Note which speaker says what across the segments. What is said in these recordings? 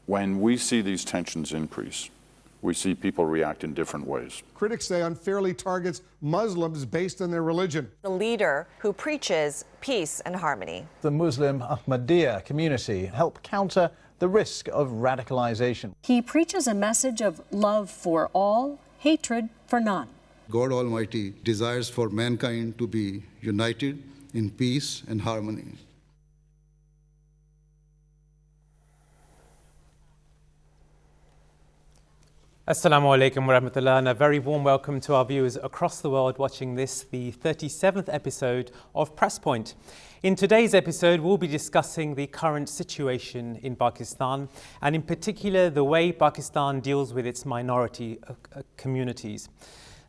Speaker 1: When we see these tensions increase, we see people react in different ways.
Speaker 2: Critics say unfairly targets Muslims based on their religion.
Speaker 3: The leader who preaches peace and harmony.
Speaker 4: The Muslim Ahmadiyya community help counter the risk of radicalization.
Speaker 5: He preaches a message of love for all, hatred for none.
Speaker 6: God Almighty desires for mankind to be united in peace and harmony.
Speaker 7: Assalamu alaikum wa rahmatullah, and a very warm welcome to our viewers across the world watching this, the 37th episode of Press Point. In today's episode, we'll be discussing the current situation in Pakistan, and in particular, the way Pakistan deals with its minority communities.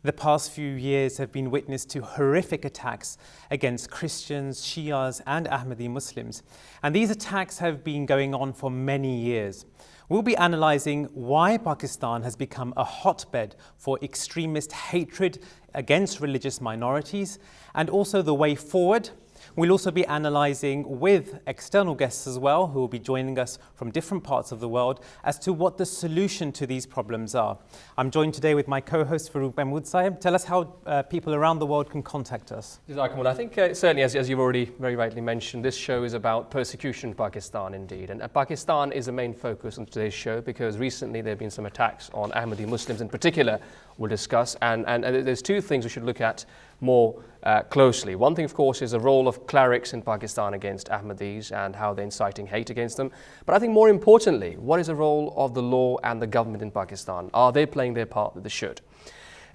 Speaker 7: The past few years have been witness to horrific attacks against Christians, Shias, and Ahmadi Muslims, and these attacks have been going on for many years. We'll be analysing why Pakistan has become a hotbed for extremist hatred against religious minorities and also the way forward. We'll also be analysing with external guests as well, who will be joining us from different parts of the world, as to what the solution to these problems are. I'm joined today with my co-host Farooq Mahmood Sahib. Tell us how people around the world can contact us.
Speaker 8: I think certainly, as you've already very rightly mentioned, this show is about persecution in Pakistan indeed. And Pakistan is a main focus on today's show because recently there have been some attacks on Ahmadi Muslims in particular we'll discuss. And there's two things we should look at more closely. One thing, of course, is the role of clerics in Pakistan against Ahmadis and how they're inciting hate against them. But I think more importantly, what is the role of the law and the government in Pakistan? Are they playing their part that they should?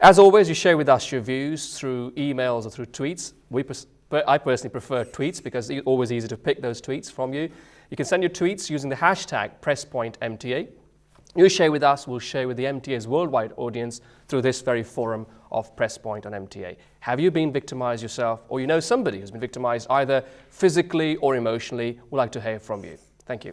Speaker 8: As always, you share with us your views through emails or through tweets. I personally prefer tweets because it's always easy to pick those tweets from you. You can send your tweets using the hashtag PressPointMTA. You share with us, we'll share with the MTA's worldwide audience through this very forum of Press Point on MTA. Have you been victimized yourself, or you know somebody who's been victimized either physically or emotionally? We'd like to hear from you. Thank you.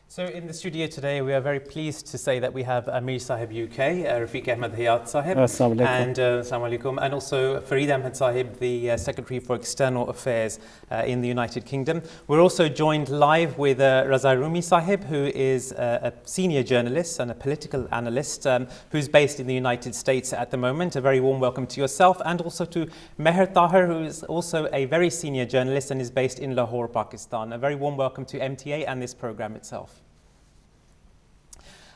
Speaker 7: So in the studio today, we are very pleased to say that we have Amir Sahib UK, Rafiq Ahmed Hayat Sahib, and also Fareed Ahmed Sahib, the Secretary for External Affairs in the United Kingdom. We're also joined live with Raza Rumi Sahib, who is a senior journalist and a political analyst who's based in the United States at the moment. A very warm welcome to yourself, and also to Meher Tahir, who is also a very senior journalist and is based in Lahore, Pakistan. A very warm welcome to MTA and this program itself.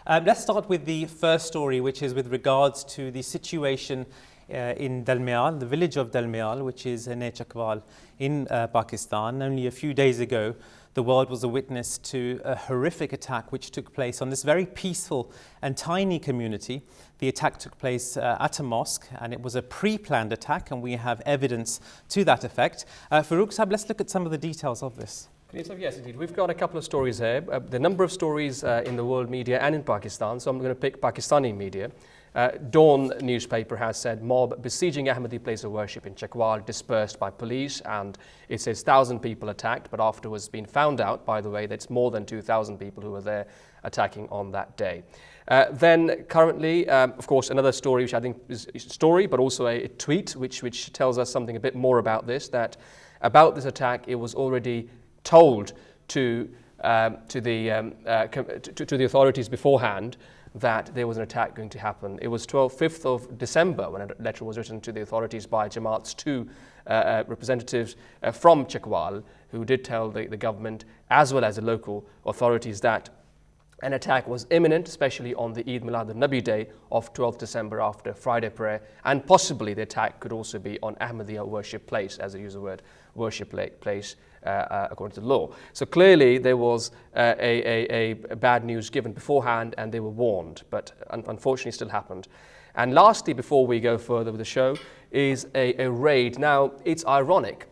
Speaker 7: Let's start with the first story, which is with regards to the situation in Dalmial, the village of Dalmial, which is near Chakwal in Pakistan. Only a few days ago, the world was a witness to a horrific attack which took place on this very peaceful and tiny community. The attack took place at a mosque, and it was a pre-planned attack, and we have evidence to that effect. Farooq Sahib, let's look at some of the details of this.
Speaker 8: Yes, indeed. We've got a couple of stories here. The number of stories in the world media and in Pakistan, so I'm going to pick Pakistani media. Dawn newspaper has said mob besieging Ahmadi place of worship in Chakwal dispersed by police, and it says 1,000 people attacked, but afterwards been found out, by the way, that it's more than 2,000 people who were there attacking on that day. Then currently, of course, another story which I think is a story, but also a tweet which tells us something a bit more about this, that about this attack, it was already told to the authorities beforehand that there was an attack going to happen. It was 5th of December when a letter was written to the authorities by Jamaat's two representatives from Chakwal, who did tell the government as well as the local authorities that an attack was imminent, especially on the Eid Milad al-Nabi day of 12th December after Friday prayer, and possibly the attack could also be on Ahmadiyya worship place, as they use the word worship place, according to the law. So clearly there was a bad news given beforehand, and they were warned, but unfortunately still happened. And lastly, before we go further with the show, is a raid. Now, it's ironic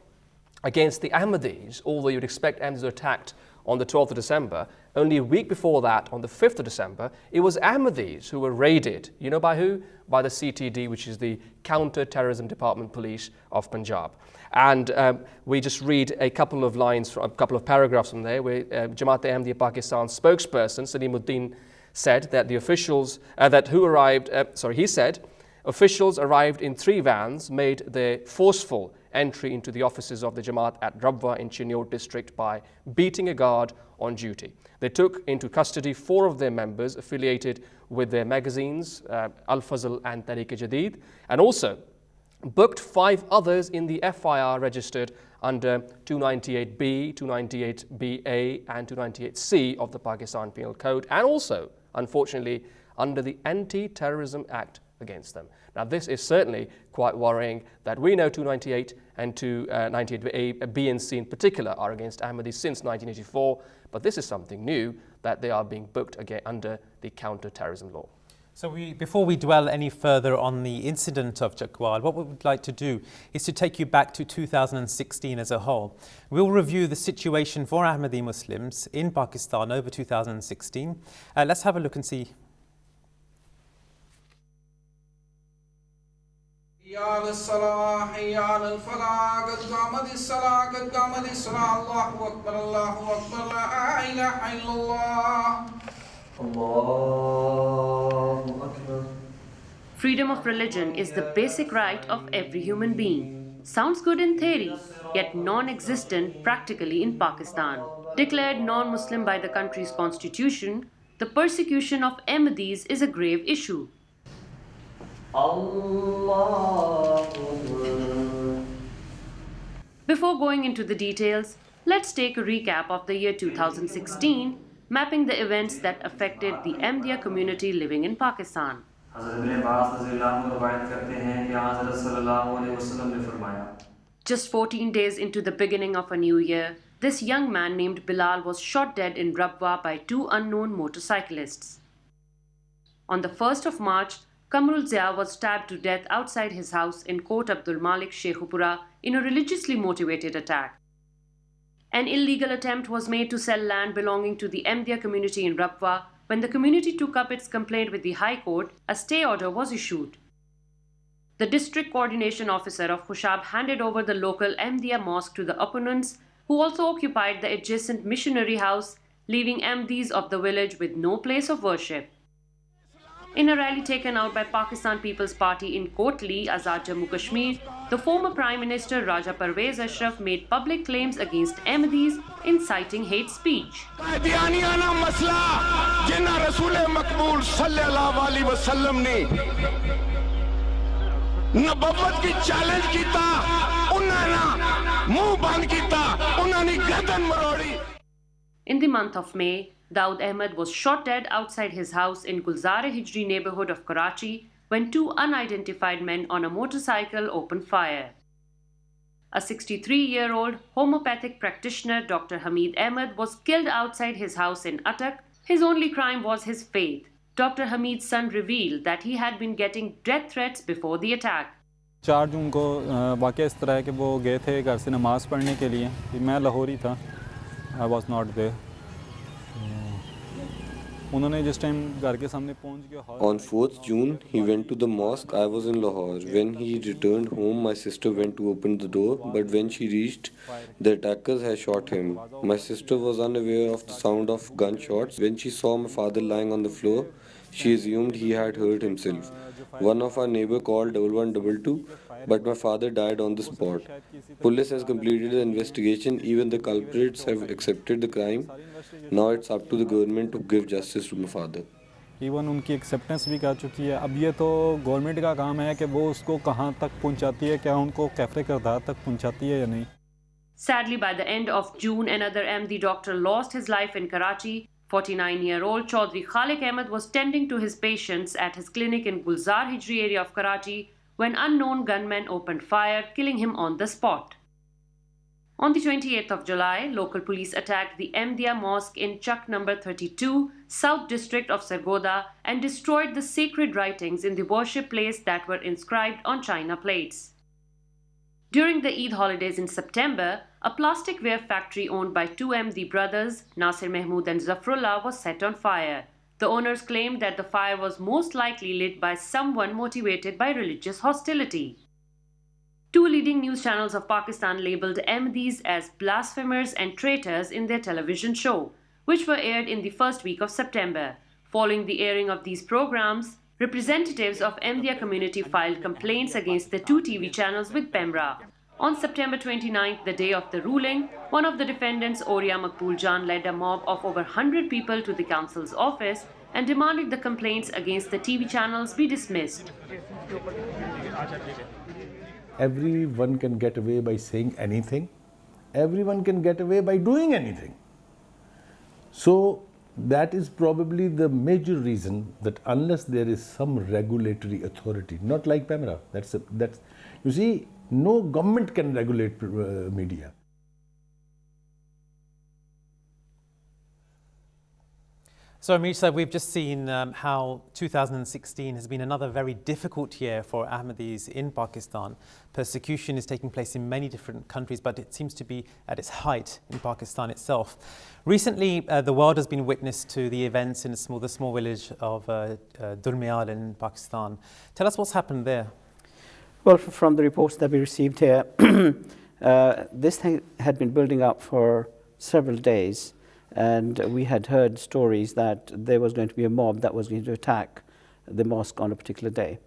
Speaker 8: against the Ahmadis, although you'd expect Ahmadis were attacked on the 12th of December. Only a week before that, on the 5th of December, it was Ahmadis who were raided. You know by who? By the CTD, which is the Counter-Terrorism Department Police of Punjab. And we just read a couple of lines, a couple of paragraphs from there, where Jamaat-e-Ahmadiyya Pakistan spokesperson Salimuddin said that the officials he said officials arrived in 3 vans, made their forceful entry into the offices of the Jamaat at Rabwa in Chinor district by beating a guard on duty. They took into custody 4 of their members affiliated with their magazines, Al-Fazl and Tariq-e-Jadid, and also booked 5 others in the FIR registered under 298B, 298BA and 298C of the Pakistan Penal Code, and also, unfortunately, under the Anti-Terrorism Act against them. Now, this is certainly quite worrying that we know 298 and 298A, B and C in particular are against Ahmadis since 1984, but this is something new that they are being booked again under the counter-terrorism law.
Speaker 7: So before we dwell any further on the incident of Chakwal, what we would like to do is to take you back to 2016 as a whole. We'll review the situation for Ahmadi Muslims in Pakistan over 2016. Let's have a look and see.
Speaker 9: Freedom of religion is the basic right of every human being. Sounds good in theory, yet non-existent practically in Pakistan. Declared non-Muslim by the country's constitution, the persecution of Ahmadis is a grave issue. Before going into the details, let's take a recap of the year 2016, mapping the events that affected the Ahmadiyya community living in Pakistan. Just 14 days into the beginning of a new year, this young man named Bilal was shot dead in Rabwa by 2 unknown motorcyclists. On the 1st of March, Kamrul Zia was stabbed to death outside his house in Kot Abdul Malik, Sheikhupura, in a religiously motivated attack. An illegal attempt was made to sell land belonging to the Ahmadiyya community in Rabwa. When the community took up its complaint with the High Court, a stay order was issued. The district coordination officer of Khushab handed over the local Ahmadiyya mosque to the opponents, who also occupied the adjacent missionary house, leaving Ahmadis of the village with no place of worship. In a rally taken out by Pakistan People's Party in Kotli, Azad Jammu Kashmir, the former Prime Minister Raja Parvez Ashraf made public claims against Ahmadis, inciting hate speech. In the month of May, Daud Ahmed was shot dead outside his house in Gulzar-e-Hijri neighborhood of Karachi when 2 unidentified men on a motorcycle opened fire. A 63-year-old homeopathic practitioner, Dr. Hamid Ahmed, was killed outside his house in Attak. His only crime was his faith. Dr. Hamid's son revealed that he had been getting death threats before the attack.
Speaker 10: 4 जून को वाक़या इस तरह है कि वो गए थे घर से नमाज़ पढ़ने के लिए, मैं लाहौर ही था, I was not there. उन्होंने जिस टाइम घर के सामने पहुंच गया.
Speaker 11: On 4th June, he went to the mosque. I was in Lahore. When he returned home, my sister went to open the door, but when she reached, the attackers had shot him. My sister was unaware of the sound of gunshots. When she saw my father lying on the floor, she assumed he had hurt himself. One of our neighbors called 1122, but my father died on the spot. Police has completed the investigation. Even the culprits have accepted the crime. Now it's up to the government to give justice to my father.
Speaker 10: Even उनकी acceptance भी कर चुकी है. अब ये तो government का काम है कि वो उसको कहाँ तक पहुँचाती है, क्या उनको कैफे किरदार तक पहुँचाती है या नहीं.
Speaker 9: Sadly, by the end of June, another Ahmadi doctor lost his life in Karachi. 49-year-old Chaudhry Khalik Ahmed was tending to his patients at his clinic in Gulzar Hijri area of Karachi when unknown gunmen opened fire, killing him on the spot. On the 28th of July, local police attacked the Ahmadiyya mosque in Chak number 32, South District of Sargodha, and destroyed the sacred writings in the worship place that were inscribed on china plates. During the Eid holidays in September, a plasticware factory owned by 2 Ahmadi brothers, Nasir Mahmood and Zafrullah, was set on fire. The owners claimed that the fire was most likely lit by someone motivated by religious hostility. 2 leading news channels of Pakistan labeled Ahmadis as blasphemers and traitors in their television show, which were aired in the first week of September. Following the airing of these programs, representatives of Ahmadiyya community filed complaints against the 2 TV channels with PEMRA. On September 29th, the day of the ruling, one of the defendants, Oria Makbul Jan, led a mob of over 100 people to the council's office and demanded the complaints against the TV channels be dismissed.
Speaker 12: Everyone can get away by saying anything. Everyone can get away by doing anything. So that is probably the major reason that unless there is some regulatory authority, not like PEMRA, you see, no government can regulate media.
Speaker 7: So, Amir Sahib, we've just seen how 2016 has been another very difficult year for Ahmadis in Pakistan. Persecution is taking place in many different countries, but it seems to be at its height in Pakistan itself. Recently, the world has been witness to the events in the small village of Durmial in Pakistan. Tell us what's happened there.
Speaker 13: Well, from the reports that we received here, this thing had been building up for several days. And we had heard stories that there was going to be a mob that was going to attack the mosque on a particular day.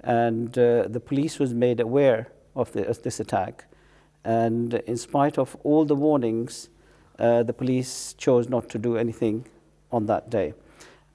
Speaker 13: And the police was made aware of this attack. And in spite of all the warnings, the police chose not to do anything on that day.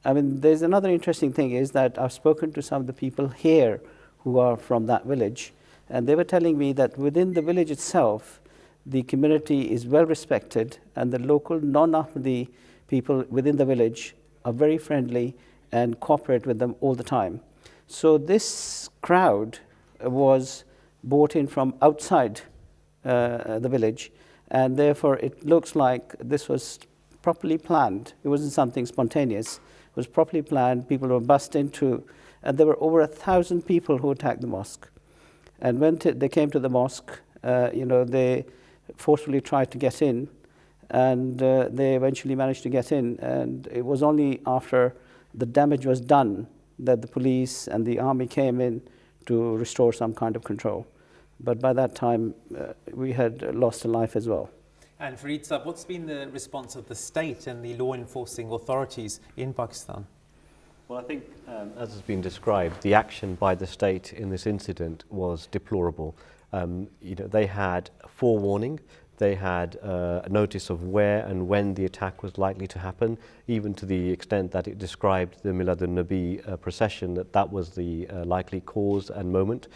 Speaker 13: I mean, there's another interesting thing is that I've spoken to some of the people here who are from that village. And they were telling me that within the village itself, the community is well respected, and the local non-Ahmadi people within the village are very friendly and cooperate with them all the time. So this crowd was brought in from outside the village, and therefore it looks like this was properly planned. It wasn't something spontaneous. It was properly planned. People were bussed into, and there were over 1,000 people who attacked the mosque. And when they came to the mosque, they forcefully tried to get in, and they eventually managed to get in. And it was only after the damage was done that the police and the army came in to restore some kind of control. But by that time, we had lost a life as well.
Speaker 7: And Fareed Saab, what's been the response of the state and the law enforcing authorities in Pakistan?
Speaker 14: Well, I think, as has been described, the action by the state in this incident was deplorable. They had forewarning, they had a notice of where and when the attack was likely to happen, even to the extent that it described the Milad al-Nabi procession, that was the likely cause and moment.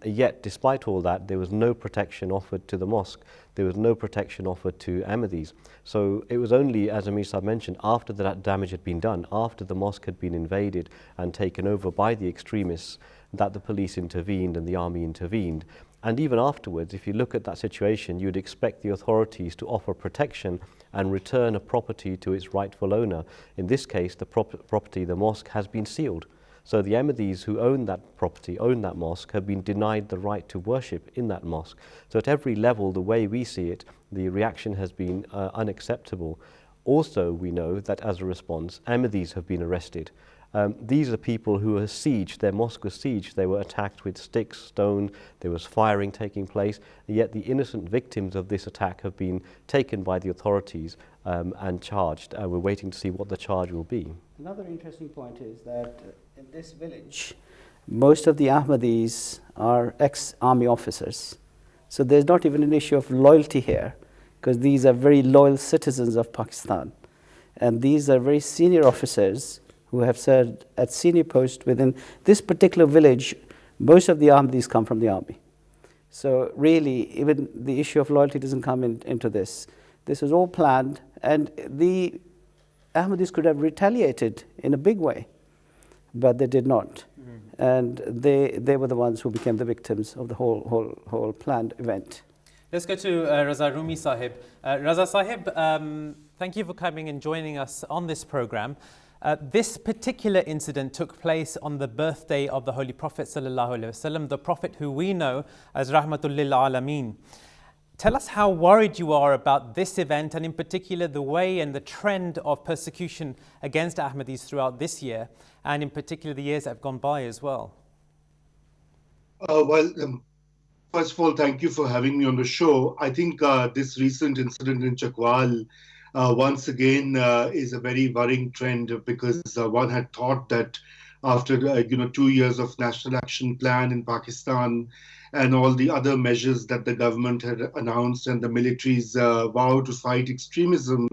Speaker 14: Yet, despite all that, there was no protection offered to the mosque. There was no protection offered to Ahmadis. So it was only, as Amir Saab mentioned, after that damage had been done, after the mosque had been invaded and taken over by the extremists, that the police intervened and the army intervened. And even afterwards, if you look at that situation, you'd expect the authorities to offer protection and return a property to its rightful owner. In this case, the property, the mosque, has been sealed. So the Ahmadis who own that property, own that mosque, have been denied the right to worship in that mosque. So at every level, the way we see it, the reaction has been unacceptable. Also, we know that as a response, Ahmadis have been arrested. These are people who were sieged, their mosque was sieged, they were attacked with sticks, stone, there was firing taking place, and yet the innocent victims of this attack have been taken by the authorities and charged. We're waiting to see what the charge will be.
Speaker 13: Another interesting point is that in this village, most of the Ahmadis are ex-army officers. So there's not even an issue of loyalty here, because these are very loyal citizens of Pakistan. And these are very senior officers who have served at senior posts within this particular village. Most of the Ahmadis come from the army. So really, even the issue of loyalty doesn't come into this. This was all planned, and the Ahmadis could have retaliated in a big way, but they did not. And they were the ones who became the victims of the whole planned event.
Speaker 7: Let's go to Raza Rumi Sahib. Raza Sahib, thank you for coming and joining us on this program. This particular incident took place on the birthday of the Holy Prophet ﷺ, the Prophet who we know as Rahmatul Lil Alameen. Tell us how worried you are about this event, and in particular the way and the trend of persecution against Ahmadis throughout this year, and in particular the years that have gone by as well.
Speaker 15: First of all, thank you for having me on the show. I think this recent incident in Chakwal once again is a very worrying trend, because one had thought that after 2 years of national action plan in Pakistan and all the other measures that the government had announced and the military's vow to fight extremism,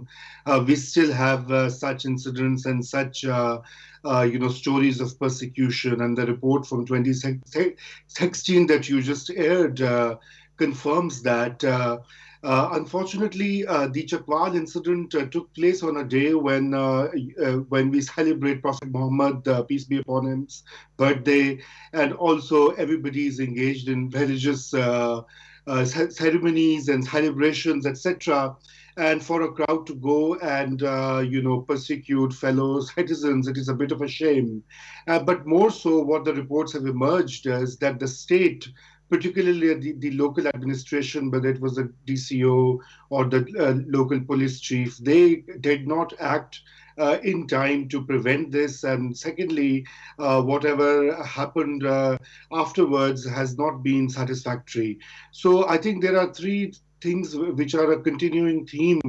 Speaker 15: we still have such incidents and such stories of persecution. And the report from 2016 that you just aired confirms that. Unfortunately, the Chakwal incident took place on a day when we celebrate Prophet Muhammad, peace be upon him's birthday, and also everybody is engaged in religious ceremonies and celebrations, etc. And for a crowd to go and persecute fellow citizens, it is a bit of a shame. But more so, what the reports have emerged is that the state, particularly the local administration, whether it was the DCO or the local police chief, they did not act in time to prevent this. And secondly, whatever happened afterwards has not been satisfactory. So I think there are three things which are a continuing theme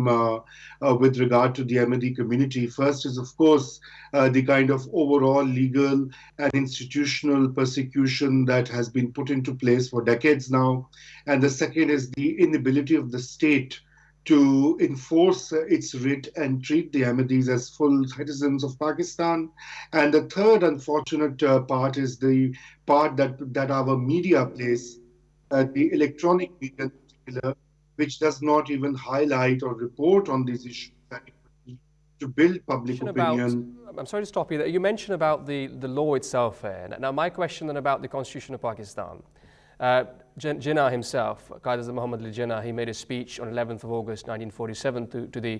Speaker 15: with regard to the Ahmadi community. First is, of course, the kind of overall legal and institutional persecution that has been put into place for decades now. And the second is the inability of the state to enforce its writ and treat the Ahmadis as full citizens of Pakistan. And the third unfortunate part is the part that our media plays, the electronic media in particular, which does not even highlight or report on these issues to build public opinion.
Speaker 8: I'm sorry to stop you there. You mentioned about the law itself here. Now, my question then about the Constitution of Pakistan. Jinnah himself, Qaid Azam Muhammad Ali Jinnah, he made a speech on 11th of August 1947 to the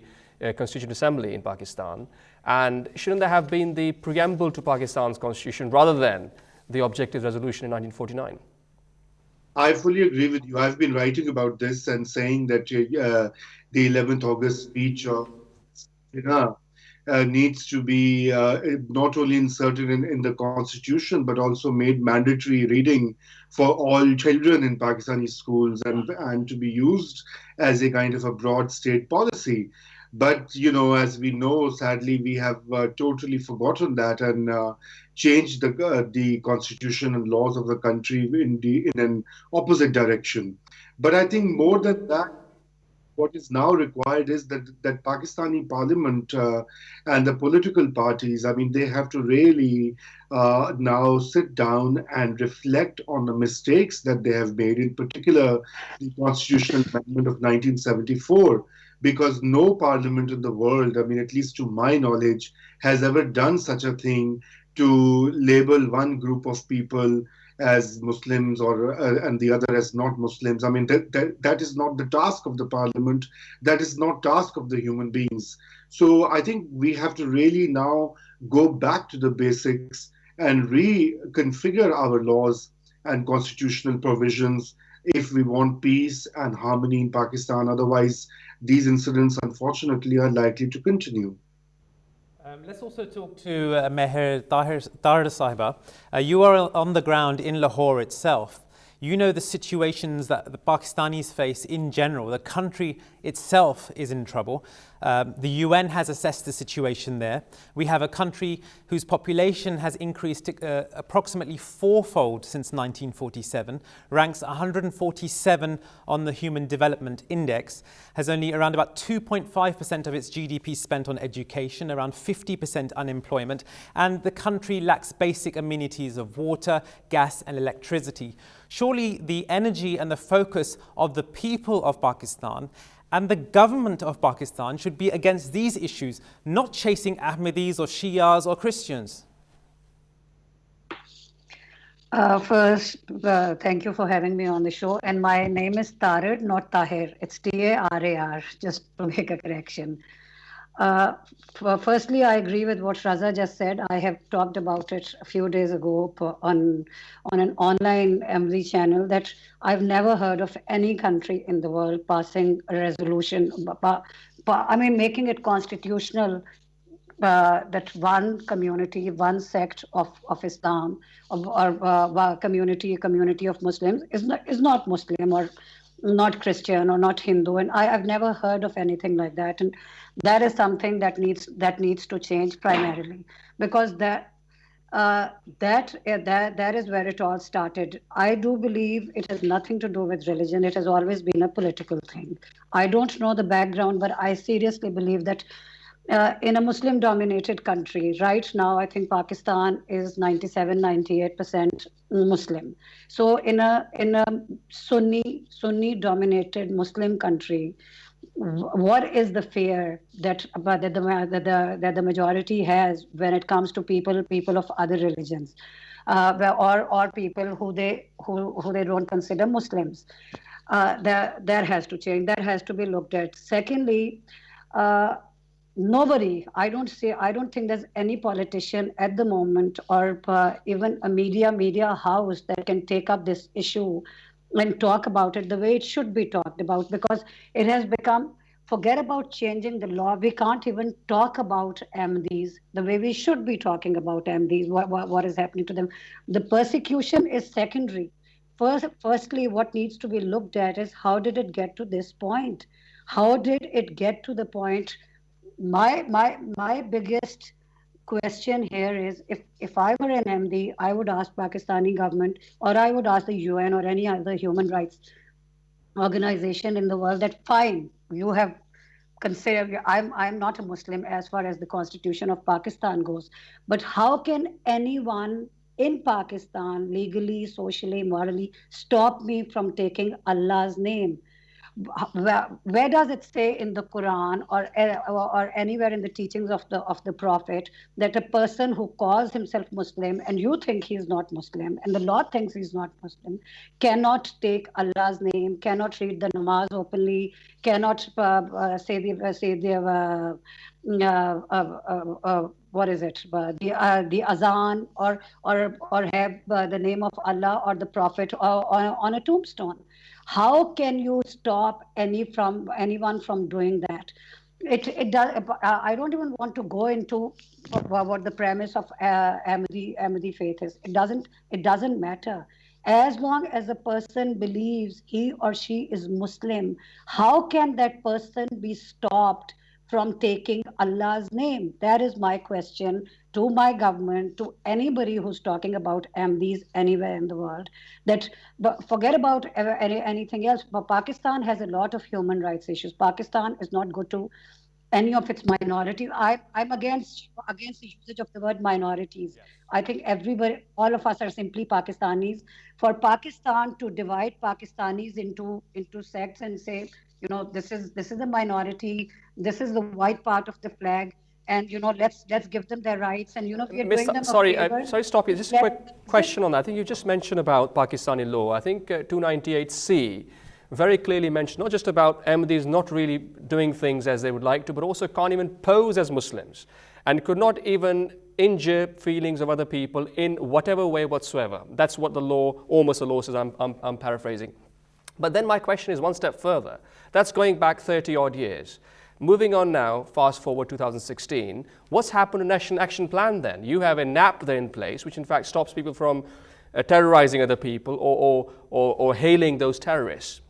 Speaker 8: Constituent Assembly in Pakistan. And shouldn't there have been the preamble to Pakistan's constitution rather than the objective resolution in 1949?
Speaker 15: I fully agree with you. I've been writing about this and saying that the 11th August speech of Jinnah needs to be not only inserted in the constitution, but also made mandatory reading for all children in Pakistani schools and to be used as a kind of a broad state policy. But, as we know, sadly, we have totally forgotten that and changed the constitution and laws of the country in an opposite direction. But I think more than that, what is now required is that Pakistani parliament and the political parties, they have to really now sit down and reflect on the mistakes that they have made, in particular the constitutional amendment of 1974. Because no parliament in the world, at least to my knowledge, has ever done such a thing to label one group of people as Muslims and the other as not Muslims. That is not the task of the parliament. That is not task of the human beings. So I think we have to really now go back to the basics and reconfigure our laws and constitutional provisions if we want peace and harmony in Pakistan. Otherwise, these incidents, unfortunately, are likely to continue.
Speaker 7: Let's also talk to Meher Tahir Sahiba. You are on the ground in Lahore itself. You know the situations that the Pakistanis face in general. The country itself is in trouble. The UN has assessed the situation there. We have a country whose population has increased approximately fourfold since 1947, ranks 147 on the Human Development Index, has only around about 2.5% of its GDP spent on education, around 50% unemployment, and the country lacks basic amenities of water, gas and electricity. Surely the energy and the focus of the people of Pakistan and the government of Pakistan should be against these issues, not chasing Ahmadis or Shias or Christians.
Speaker 16: First, thank you for having me on the show. And my name is Tarar, not Tahir. It's Tarar, just to make a correction. Firstly, I agree with what Raza just said. I have talked about it a few days ago on an online MZ channel that I've never heard of any country in the world passing a resolution, making it constitutional that one community, one sect of Islam or community of Muslims is not Muslim or not Christian or not Hindu, and I've never heard of anything like that, and that is something that needs to change primarily, because that is where it all started. I do believe it has nothing to do with religion. It has always been a political thing. I don't know the background, but I seriously believe that in a Muslim-dominated country, right now, I think Pakistan is 97-98% Muslim. So in a Sunni-dominated Muslim country, what is the fear that the majority has when it comes to people of other religions, or people who they don't consider Muslims? That has to change. That has to be looked at. Secondly, nobody, I don't think there's any politician at the moment, or even a media house, that can take up this issue and talk about it the way it should be talked about, because it has become, forget about changing the law, we can't even talk about MDs the way we should be talking about MDs, what is happening to them. The persecution is secondary. Firstly, what needs to be looked at is, how did it get to this point? How did it get to the point? My biggest question here is, if I were an MD, I would ask Pakistani government, or I would ask the UN or any other human rights organization in the world, that fine, you have considered, I'm not a Muslim as far as the constitution of Pakistan goes, but how can anyone in Pakistan legally, socially, morally stop me from taking Allah's name? Where does it say in the Quran, or anywhere in the teachings of the Prophet, that a person who calls himself Muslim and you think he's not Muslim and the law thinks he's not Muslim cannot take Allah's name, cannot read the namaz openly, cannot say the what is it, the azan, or have the name of Allah or the Prophet on a tombstone? How can you stop anyone from doing that? It does. I don't even want to go into what the premise of Ahmadi faith is. It doesn't matter. As long as a person believes he or she is Muslim, how can that person be stopped from taking Allah's name? That is my question to my government, to anybody who's talking about Ahmadis anywhere in the world. That, but forget about anything else. But Pakistan has a lot of human rights issues. Pakistan is not good to any of its minorities. I'm against the usage of the word minorities. Yes. I think everybody, all of us are simply Pakistanis. For Pakistan to divide Pakistanis into sects and say, this is a minority, this is the white part of the flag, and let's give them their rights, and we are doing them
Speaker 8: sorry,
Speaker 16: a favor.
Speaker 8: sorry, stop you. Just a quick question on that. I think you just mentioned about Pakistani law. I think 298C very clearly mentioned not just about Ahmadis not really doing things as they would like to, but also can't even pose as Muslims, and could not even injure feelings of other people in whatever way whatsoever. That's what the law, almost the law says. I'm paraphrasing. But then my question is one step further. That's going back 30 odd years. Moving on now, fast forward 2016, what's happened to National Action Plan then? You have a NAP there in place, which in fact stops people from terrorizing other people or hailing those terrorists.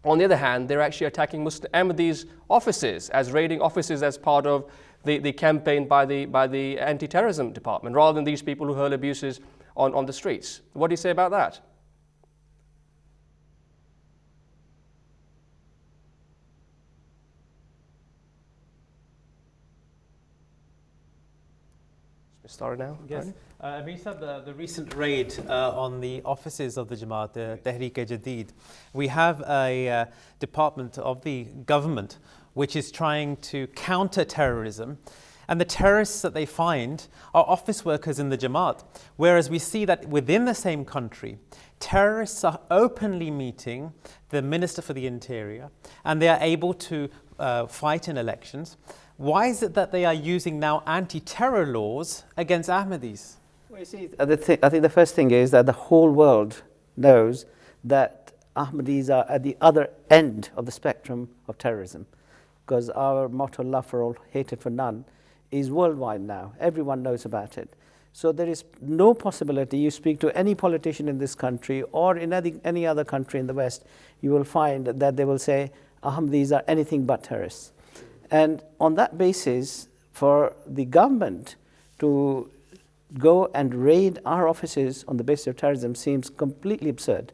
Speaker 8: On the other hand, they're actually attacking Muslim Ahmadis' offices, as raiding offices as part of the campaign by the anti-terrorism department, rather than these people who hurl abuses on the streets. What do you say about that? Start now?
Speaker 7: Yes. Amir said the recent raid on the offices of the Jamaat, the Tehreek-e-Jadid, we have a department of the government which is trying to counter terrorism, and the terrorists that they find are office workers in the Jamaat, whereas we see that within the same country, terrorists are openly meeting the Minister for the Interior, and they are able to fight in elections. Why is it that they are using now anti-terror laws against Ahmadis?
Speaker 13: Well, you see, I think the first thing is that the whole world knows that Ahmadis are at the other end of the spectrum of terrorism, because our motto, love for all, hatred for none, is worldwide now. Everyone knows about it. So there is no possibility, you speak to any politician in this country or in any other country in the West, you will find that they will say Ahmadis are anything but terrorists. And on that basis, for the government to go and raid our offices on the basis of terrorism seems completely absurd.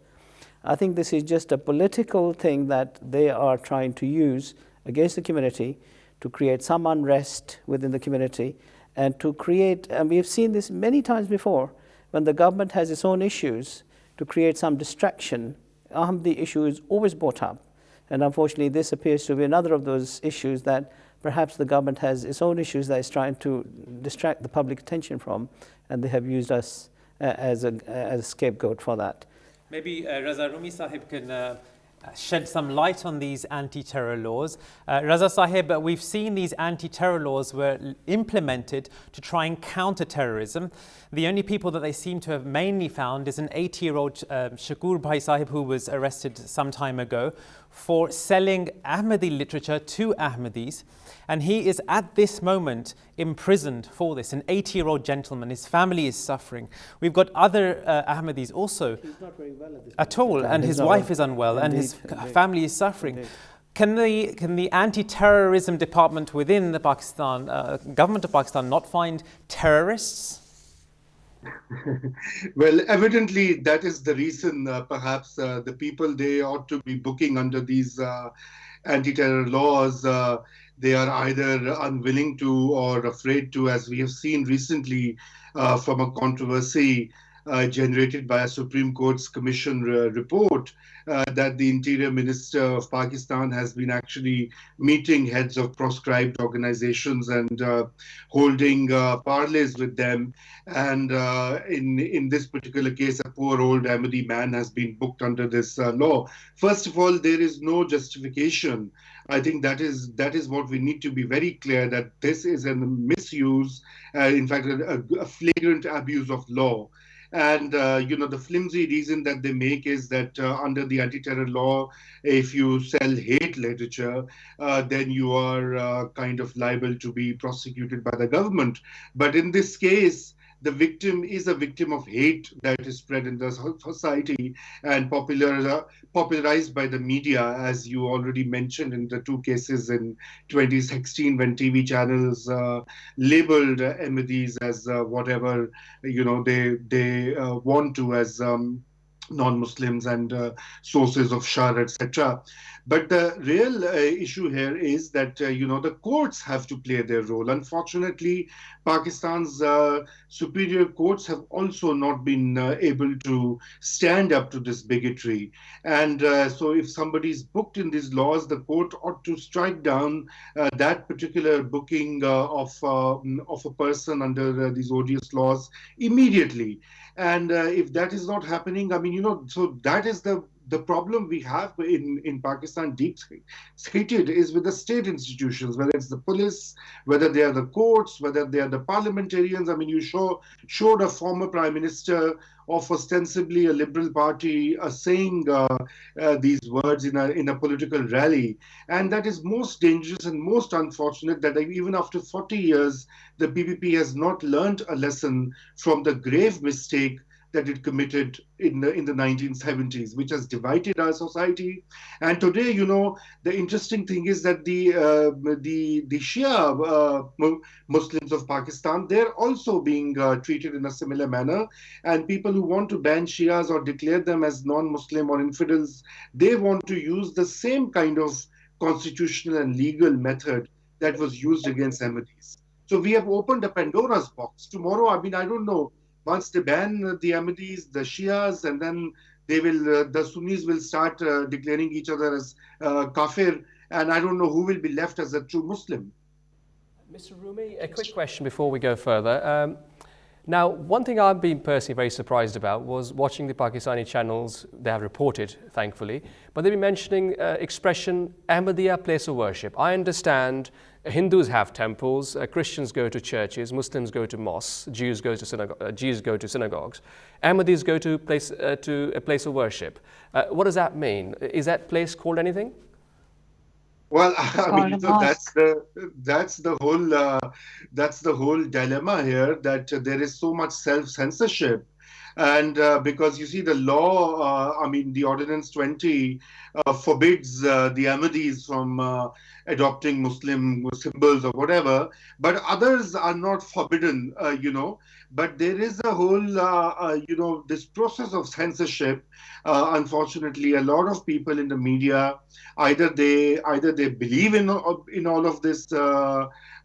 Speaker 13: I think this is just a political thing that they are trying to use against the community to create some unrest within the community and to create, and we have seen this many times before, when the government has its own issues, to create some distraction. Ahmadi issue is always brought up. And unfortunately, this appears to be another of those issues that perhaps the government has its own issues that it's trying to distract the public attention from, and they have used us as a scapegoat for that.
Speaker 7: Maybe Raza Rumi Sahib can shed some light on these anti-terror laws. Raza Sahib, we've seen these anti-terror laws were implemented to try and counter terrorism. The only people that they seem to have mainly found is an 80-year-old Shakur Bhai Sahib who was arrested some time ago for selling Ahmadi literature to Ahmadis. And he is at this moment imprisoned for this, an 80-year-old gentleman. His family is suffering. We've got other Ahmadis also. He's not very well at all, and his wife is unwell, and his family is suffering. Can the anti-terrorism department within the Pakistan government of Pakistan not find terrorists?
Speaker 15: Well, evidently that is the reason. Perhaps the people they ought to be booking under these anti-terror laws. They are either unwilling to or afraid to, as we have seen recently from a controversy generated by a Supreme Court's commission report that the Interior Minister of Pakistan has been actually meeting heads of proscribed organizations and holding parleys with them. And in this particular case, a poor old Ahmadi man has been booked under this law. First of all, there is no justification. I think that is what we need to be very clear, that this is a misuse, in fact, a flagrant abuse of law. And, the flimsy reason that they make is that under the anti-terror law, if you sell hate literature, then you are kind of liable to be prosecuted by the government. But in this case, the victim is a victim of hate that is spread in the society and popularized by the media, as you already mentioned in the two cases in 2016 when TV channels labeled Ahmadis as whatever they want to, as non-Muslims and sources of shar, etc. But the real issue here is that, the courts have to play their role. Unfortunately, Pakistan's superior courts have also not been able to stand up to this bigotry. And so if somebody is booked in these laws, the court ought to strike down that particular booking of a person under these odious laws immediately. And if that is not happening, so that is the problem we have in Pakistan, deep-seated, is with the state institutions, whether it's the police, whether they are the courts, whether they are the parliamentarians. You showed a former prime minister of ostensibly a liberal party saying these words in a political rally. And that is most dangerous and most unfortunate that even after 40 years, the PPP has not learned a lesson from the grave mistake that it committed in the 1970s, which has divided our society. And today, the interesting thing is that the Shia Muslims of Pakistan, they're also being treated in a similar manner. And people who want to ban Shias or declare them as non-Muslim or infidels, they want to use the same kind of constitutional and legal method that was used against Ahmadis. So we have opened a Pandora's box. Tomorrow, I don't know, once they ban the Ahmadis, the Shias, and then the Sunnis will start declaring each other as kafir, and I don't know who will be left as a true Muslim.
Speaker 8: Mr. Rumi, a quick question before we go further. Now, one thing I've been personally very surprised about was watching the Pakistani channels. They have reported, thankfully, but they've been mentioning expression Ahmadiyya place of worship. I understand Hindus have temples, Christians go to churches, Muslims go to mosques, Jews go to synagogues. Ahmadis go to a place of worship. What does that mean? Is that place called anything?
Speaker 15: Well, that's the whole dilemma here, that there is so much self-censorship. And because you see the law, the Ordinance 20 forbids the Ahmadis from adopting Muslim symbols or whatever, but others are not forbidden, But there is a whole, this process of censorship. Unfortunately, a lot of people in the media either they believe in all of this,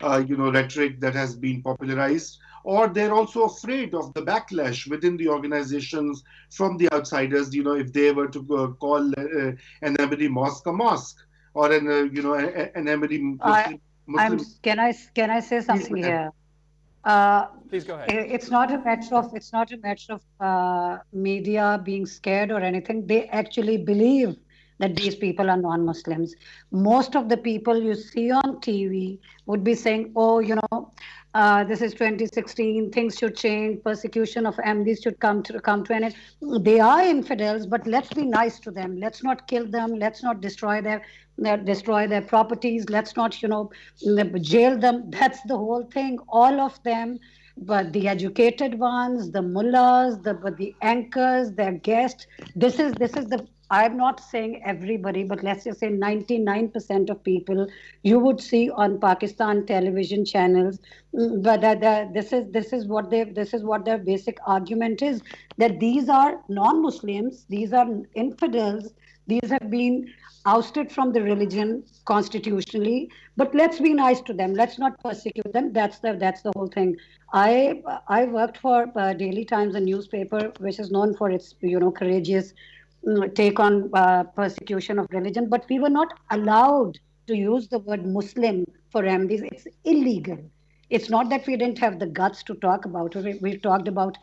Speaker 15: rhetoric that has been popularized, or they're also afraid of the backlash within the organizations from the outsiders. If they were to call an Ahmadi mosque a mosque, or an Ahmadi Muslim.
Speaker 16: Can I say something here?
Speaker 8: Please go ahead.
Speaker 16: It's not a matter of media being scared or anything. They actually believe that these people are non-Muslims. Most of the people you see on TV would be saying, "Oh, this is 2016. Things should change. Persecution of Ahmadis should come to an end." They are infidels, but let's be nice to them. Let's not kill them. Let's not destroy their properties. Let's not, jail them. That's the whole thing. All of them, but the educated ones, the mullahs, the anchors, their guests. This is the. I'm not saying everybody, but let's just say 99% of people you would see on Pakistan television channels. But this is what their basic argument is, that these are non-Muslims, these are infidels, these have been ousted from the religion constitutionally. But let's be nice to them. Let's not persecute them. That's the whole thing. I worked for Daily Times, a newspaper which is known for its courageous take on persecution of religion, but we were not allowed to use the word Muslim for Ahmadis. It's illegal. It's not that we didn't have the guts to talk about it. We talked about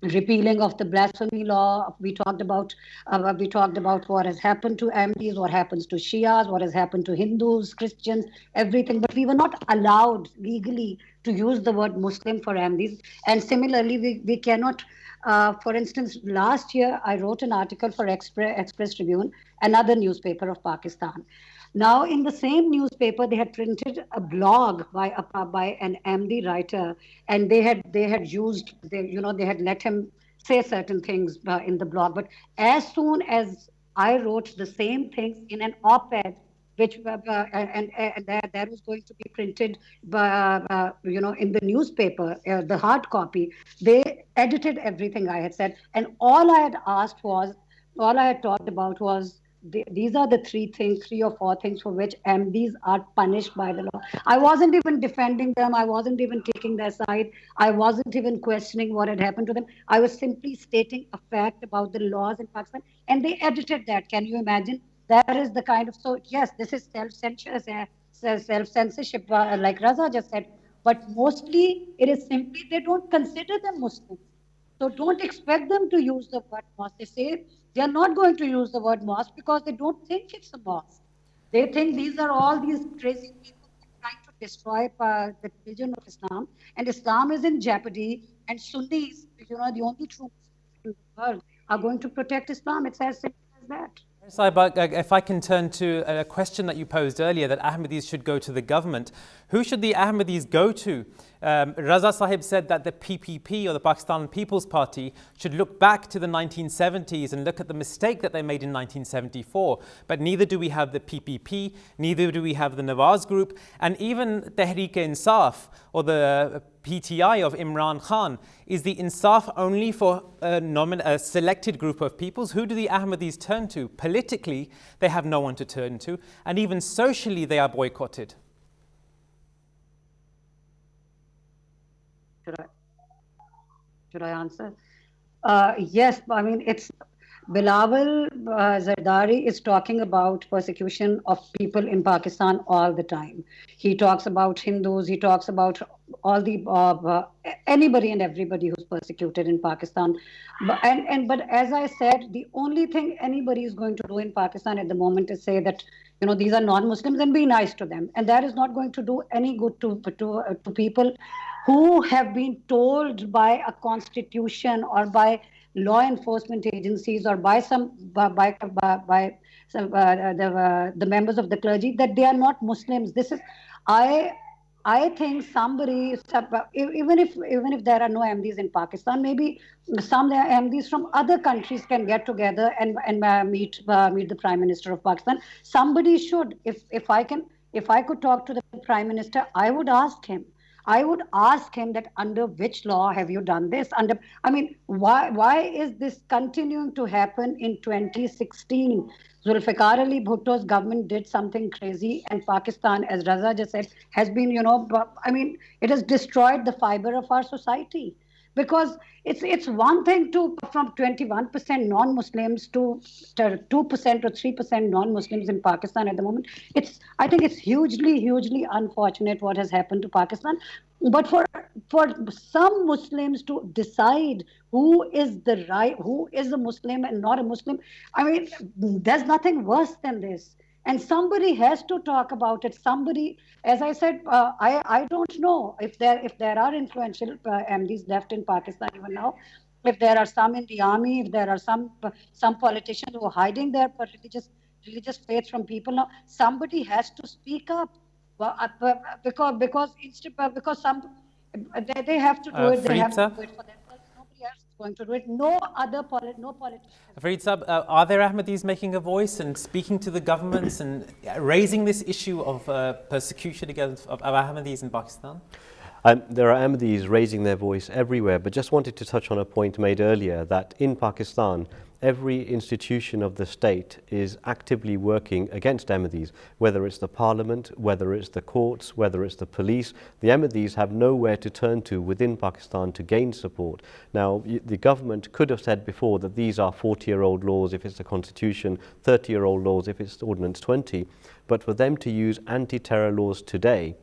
Speaker 16: repealing of the blasphemy law. We talked about what has happened to Ahmadis, what happens to Shias, what has happened to Hindus, Christians, everything. But we were not allowed legally to use the word Muslim for Ahmadis. And similarly, we cannot. For instance, last year I wrote an article for Express Tribune, another newspaper of Pakistan. Now, in the same newspaper, they had printed a blog by an Ahmadi writer, and they had let him say certain things in the blog. But as soon as I wrote the same things in an op-ed, which and that was going to be printed in the newspaper, the hard copy, they edited everything I had said, and all I had talked about was these are the three or four things for which Ahmadis are punished by the law. I wasn't even defending them. I wasn't even taking their side. I wasn't even questioning what had happened to them. I was simply stating a fact about the laws in Pakistan, and they edited that. Can you imagine? That is the kind of, so yes, this is self-censorship, like Raza just said, but mostly it is simply they don't consider them Muslims. So don't expect them to use the word mosque. They say they are not going to use the word mosque because they don't think it's a mosque. They think these are all these crazy people trying to destroy the religion of Islam, and Islam is in jeopardy, and Sunnis, the only true Muslims in the world, are going to protect Islam. It's as simple as that.
Speaker 7: Saibak, if I can turn to a question that you posed earlier, that Ahmadis should go to the government. Who should the Ahmadis go to? Raza Sahib said that the PPP, or the Pakistan People's Party, should look back to the 1970s and look at the mistake that they made in 1974. But neither do we have the PPP, neither do we have the Nawaz Group, and even Tehreek-e-Insaf, or the PTI of Imran Khan. Is the Insaf only for a selected group of peoples? Who do the Ahmadis turn to? Politically, they have no one to turn to, and even socially, they are boycotted.
Speaker 16: Should I answer? Yes, I mean, it's Bilawal Zardari is talking about persecution of people in Pakistan all the time. He talks about Hindus, he talks about all the anybody and everybody who's persecuted in Pakistan. But as I said, the only thing anybody is going to do in Pakistan at the moment is say that these are non-Muslims and be nice to them, and that is not going to do any good to people who have been told by a constitution or by law enforcement agencies or by some the members of the clergy that they are not Muslims. This is I think somebody, even if there are no MDs in Pakistan, maybe some MDs from other countries can get together and meet the Prime Minister of Pakistan. Somebody should. If I could talk to the Prime Minister, I would ask him. I would ask him that under which law have you done this? I mean, why is this continuing to happen in 2016? Zulfikar Ali Bhutto's government did something crazy, and Pakistan, as Raza just said, has been, I mean, it has destroyed the fiber of our society. Because it's one thing to from 21% non-Muslims to 2% or 3% non-Muslims in Pakistan at the moment. I think it's hugely unfortunate what has happened to Pakistan. But for some Muslims to decide who is a Muslim and not a Muslim, I mean, there's nothing worse than this. And somebody has to talk about it. Somebody, as I said, I don't know if there are influential MDs left in Pakistan even now. If there are some in the army, if there are some politicians who are hiding their religious faith from people now, somebody has to speak up. Well, because they have to do it. They have to do it for themselves. Nobody else is going to do it. No politician.
Speaker 7: Fareed Saab, are there Ahmadis making a voice and speaking to the governments and raising this issue of persecution against of Ahmadis in Pakistan?
Speaker 14: There are Ahmadis raising their voice everywhere, but just wanted to touch on a point made earlier that in Pakistan, every institution of the state is actively working against Ahmadis, whether it's the parliament, whether it's the courts, whether it's the police. The Ahmadis have nowhere to turn to within Pakistan to gain support. Now, the government could have said before that these are 40-year-old laws if it's the constitution, 30-year-old laws if it's Ordinance 20, but for them to use anti-terror laws today,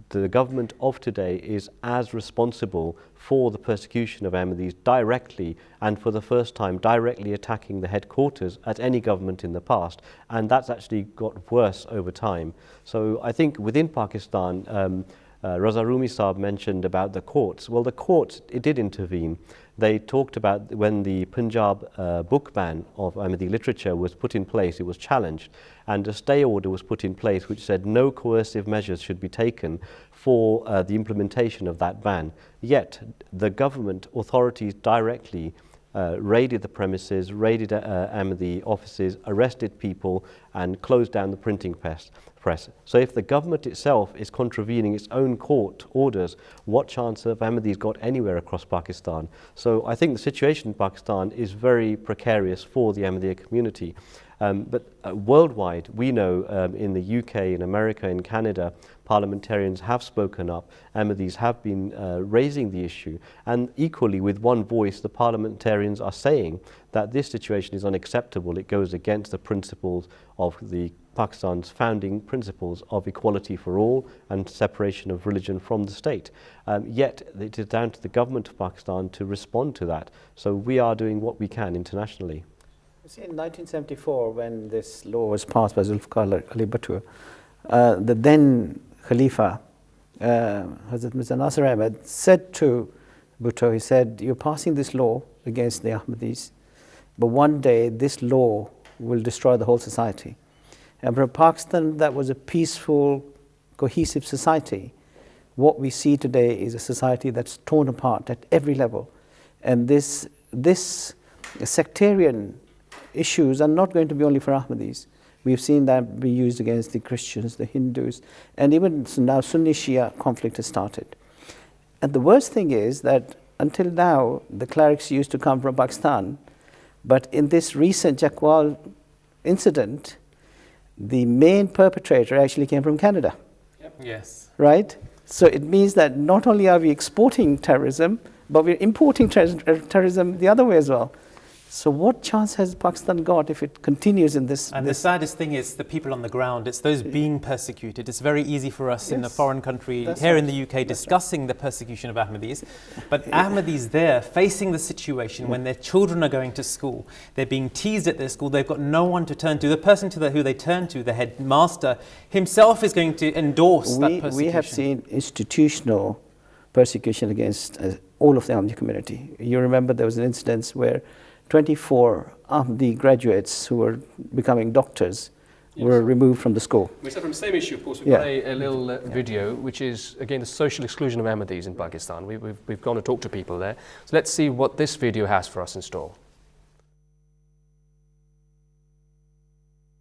Speaker 14: the government of today is as responsible for the persecution of Ahmadis directly, and for the first time directly attacking the headquarters at any government in the past, and that's actually got worse over time. So I think within Pakistan, Raza Rumi Saab mentioned about the courts. Well, the courts, it did intervene. They talked about when the Punjab book ban of Ahmadi literature was put in place, it was challenged, and a stay order was put in place which said no coercive measures should be taken for the implementation of that ban. Yet the government authorities directly raided the premises, raided Ahmadi offices, arrested people and closed down the printing press. So if the government itself is contravening its own court orders, what chance have Ahmadis got anywhere across Pakistan? So I think the situation in Pakistan is very precarious for the Ahmadiyya community. But worldwide, we know in the UK, in America, in Canada, parliamentarians have spoken up, Ahmadis have been raising the issue, and equally with one voice the parliamentarians are saying that this situation is unacceptable. It goes against the principles of the Pakistan's founding principles of equality for all and separation of religion from the state. Yet it is down to the government of Pakistan to respond to that. So we are doing what we can internationally.
Speaker 13: See, in 1974, when this law was passed by Zulfikar Ali Bhutto, the then Khalifa, Hazrat Mirza Nasir Ahmed, said to Bhutto, he said, "You're passing this law against the Ahmadis, but one day this law will destroy the whole society." And for Pakistan, that was a peaceful, cohesive society. What we see today is a society that's torn apart at every level. And this sectarian issues are not going to be only for Ahmadis. We've seen that be used against the Christians, the Hindus, and even now Sunni-Shia conflict has started. And the worst thing is that until now, the clerics used to come from Pakistan, but in this recent Chakwal incident, the main perpetrator actually came from Canada.
Speaker 7: Yes.
Speaker 13: Right? So it means that not only are we exporting terrorism, but we're importing terrorism the other way as well. So what chance has Pakistan got if it continues in this?
Speaker 7: And the saddest thing is the people on the ground. It's those being persecuted. It's very easy for us in a foreign country, here in the UK, discussing the persecution of Ahmadis. But Ahmadis there, facing the situation when their children are going to school, they're being teased at their school, they've got no one to turn to. The person who they turn to, the headmaster, himself is going to endorse that persecution.
Speaker 13: We have seen institutional persecution against all of the Ahmadi community. You remember there was an incident where 24 Ahmadi graduates who were becoming doctors were removed from the school.
Speaker 8: We said from the same issue, of course, we've
Speaker 13: Yeah.
Speaker 8: got a little video, which is, again, the social exclusion of Ahmadis in Pakistan. We've gone to talk to people there. So let's see what this video has for us in store.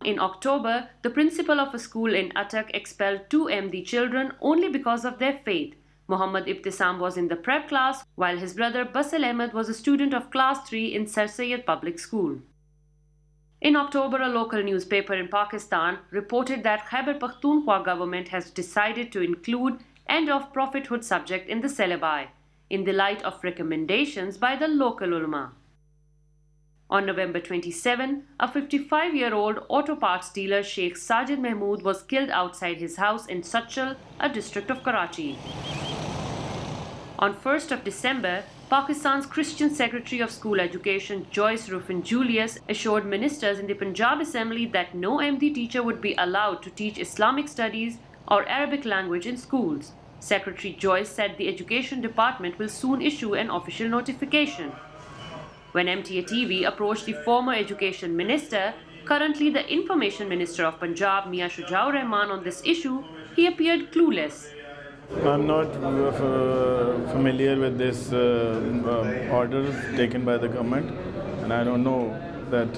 Speaker 9: In October, the principal of a school in Attak expelled 2 Ahmadi children only because of their faith. Muhammad Ibtisam was in the prep class, while his brother Basal Ahmed was a student of class 3 in Sir Sayyid Public School. In October, a local newspaper in Pakistan reported that Khyber Pakhtunkhwa government has decided to include end of prophethood subject in the syllabi, in the light of recommendations by the local ulama. On November 27, a 55-year-old auto parts dealer Sheikh Sajid Mahmood was killed outside his house in Sachal, a district of Karachi. On 1st of December, Pakistan's Christian Secretary of School Education Joyce Ruffin Julius assured ministers in the Punjab Assembly that no Ahmadi teacher would be allowed to teach Islamic studies or Arabic language in schools. Secretary Joyce said the Education Department will soon issue an official notification. When MTA TV approached the former Education Minister, currently the Information Minister of Punjab, Mia Shujaur Rahman, on this issue, he appeared clueless.
Speaker 17: I'm not familiar with this order taken by the government, and I don't know that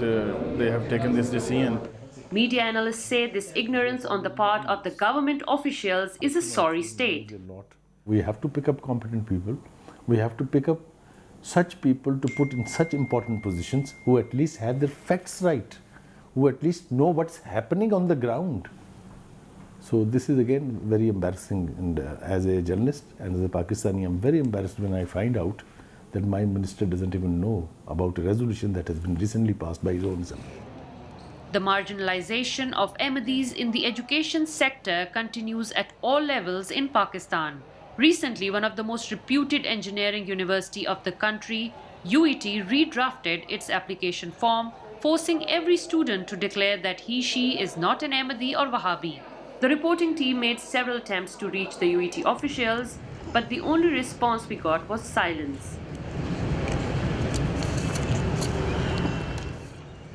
Speaker 17: they have taken this decision.
Speaker 9: Media analysts say this ignorance on the part of the government officials is a sorry state.
Speaker 12: We have to pick up competent people. We have to pick up such people to put in such important positions who at least have their facts right, who at least know what's happening on the ground. So this is again very embarrassing, and as a journalist and as a Pakistani, I'm very embarrassed when I find out that my minister doesn't even know about a resolution that has been recently passed by his own assembly.
Speaker 9: The marginalization of Ahmadis in the education sector continues at all levels in Pakistan. Recently, one of the most reputed engineering university of the country, UET, redrafted its application form, forcing every student to declare that he/she is not an Ahmadi or Wahhabi. The reporting team made several attempts to reach the UET officials, but the only response we got was silence.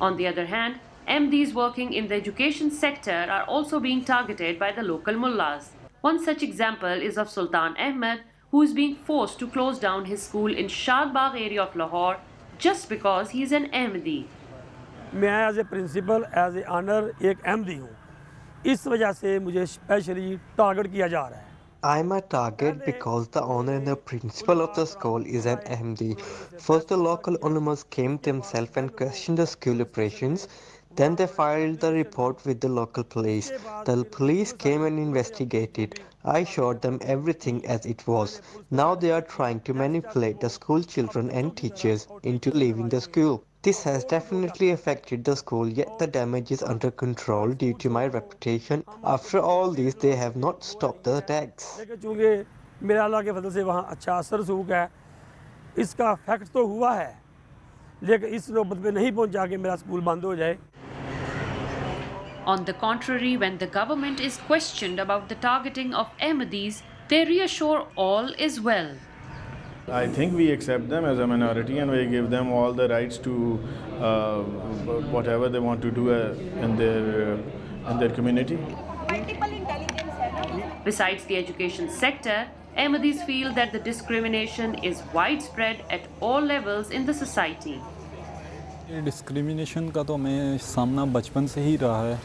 Speaker 9: On the other hand, Ahmadis working in the education sector are also being targeted by the local mullahs. One such example is of Sultan Ahmed, who is being forced to close down his school in Shad Bagh area of Lahore just because he is an Ahmadi.
Speaker 18: मैं as a principle as a honour एक अहमदी हूँ इस वजह से मुझे specially target किया जा रहा है
Speaker 19: I'm a target because the owner and the principal of the school is an Ahmadi. First, the local ulamas came themselves and questioned the school operations. Then they filed the report with the local police. The police came and investigated. I showed them everything as it was. Now they are trying to manipulate the school children and teachers into leaving the school. This has definitely affected the school, yet the damage is under control due to my reputation. After all this, they have not stopped the attacks.
Speaker 18: चूँकि मेरे अल्लाह के फजल से वहाँ अच्छा असर सूख है इसका इफेक्ट तो हुआ है लेकिन इस नौबत पे नहीं पहुँचा कि मेरा स्कूल बंद हो जाए
Speaker 9: On the contrary, when the government is questioned about the targeting of Ahmadis, they reassure all is well.
Speaker 17: I think we accept them as a minority and we give them all the rights to whatever they want to do in their community.
Speaker 9: Besides the education sector, Ahmadis feel that the discrimination is widespread at all levels in the society.
Speaker 10: Discrimination का तो हमें सामना बचपन से ही रहा है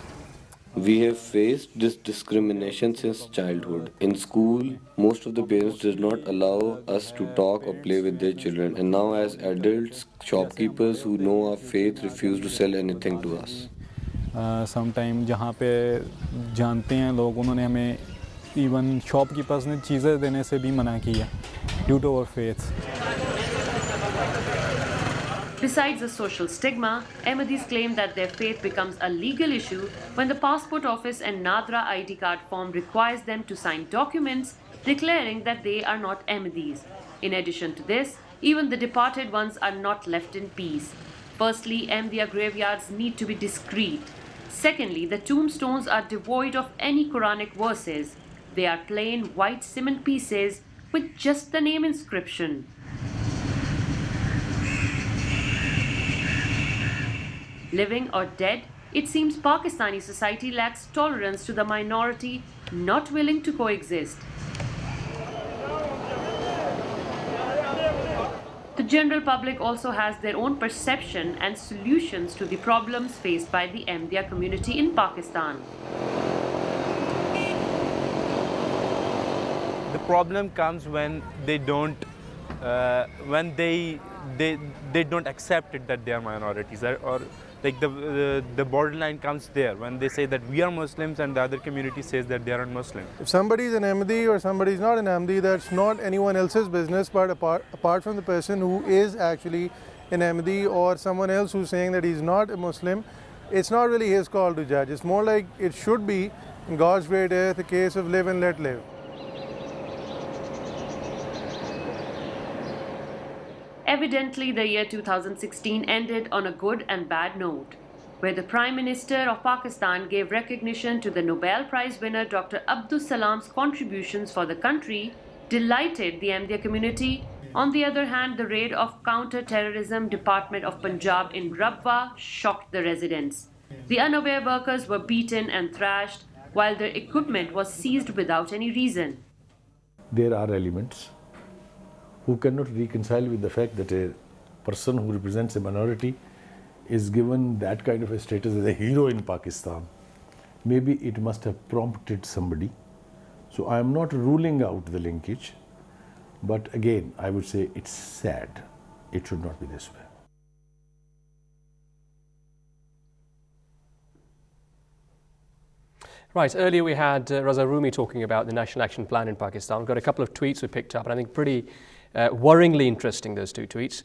Speaker 11: We have faced this discrimination since childhood. In school, most of the parents did not allow us to talk or play with their children. And now as adults, shopkeepers who know our faith refuse to sell anything to us.
Speaker 10: Sometime जहाँ पे जानते हैं लोग उन्होंने हमें even shopkeepers ने चीज़ें देने से भी मना किया due to our faith
Speaker 9: Besides the social stigma, Ahmadis claim that their faith becomes a legal issue when the passport office and Nadra ID card form requires them to sign documents declaring that they are not Ahmadis. In addition to this, even the departed ones are not left in peace. Firstly, Ahmadiyya graveyards need to be discreet. Secondly, the tombstones are devoid of any Quranic verses. They are plain white cement pieces with just the name inscription. Living or dead, It seems Pakistani society lacks tolerance to the minority, not willing to coexist. The general public also has their own perception and solutions to the problems faced by the Ahmadiyya community in Pakistan.
Speaker 20: The problem comes when they don't, when they don't accept it that they are minorities, or like the borderline comes there when they say that we are Muslims and the other community says that they aren't Muslim.
Speaker 21: If somebody is an Ahmadi or somebody is not an Ahmadi, that's not anyone else's business, but apart from the person who is actually an Ahmadi or someone else who's saying that he's not a Muslim, it's not really his call to judge. It's more like it should be, in God's great earth, a case of live and let live.
Speaker 9: Evidently, the year 2016 ended on a good and bad note, where the Prime Minister of Pakistan gave recognition to the Nobel Prize winner Dr. Abdus Salam's contributions for the country, delighted the Ahmadiyya community. On the other hand, the raid of Counter-Terrorism Department of Punjab in Rabwa shocked the residents. The unaware workers were beaten and thrashed, while their equipment was seized without any reason.
Speaker 12: There are elements who cannot reconcile with the fact that a person who represents a minority is given that kind of a status as a hero in Pakistan. Maybe it must have prompted somebody. So I am not ruling out the linkage, but again, I would say it's sad. It should not be this way.
Speaker 8: Right, earlier we had Raza Rumi talking about the National Action Plan in Pakistan. We've got a couple of tweets we picked up, and I think pretty worryingly interesting, those two tweets.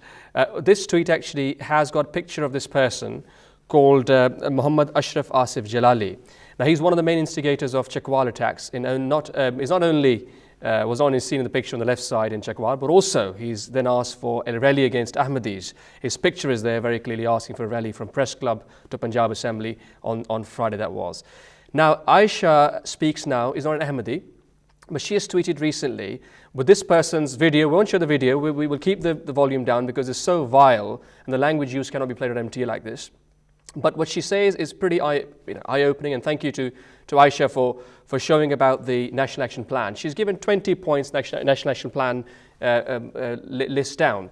Speaker 8: This tweet actually has got a picture of this person called Muhammad Ashraf Asif Jalali. Now, he's one of the main instigators of Chakwal attacks. He's not only was on his scene in the picture on the left side in Chakwal, but also he's then asked for a rally against Ahmadis. His picture is there very clearly asking for a rally from Press Club to Punjab Assembly on Friday that was. Now, Aisha Speaks Now is not an Ahmadi, but she has tweeted recently with this person's video. We won't show the video, we will keep the volume down because it's so vile and the language used cannot be played on MTA like this. But what she says is pretty eye-opening, and thank you to Aisha for showing about the National Action Plan. She's given 20 points National Action Plan list down.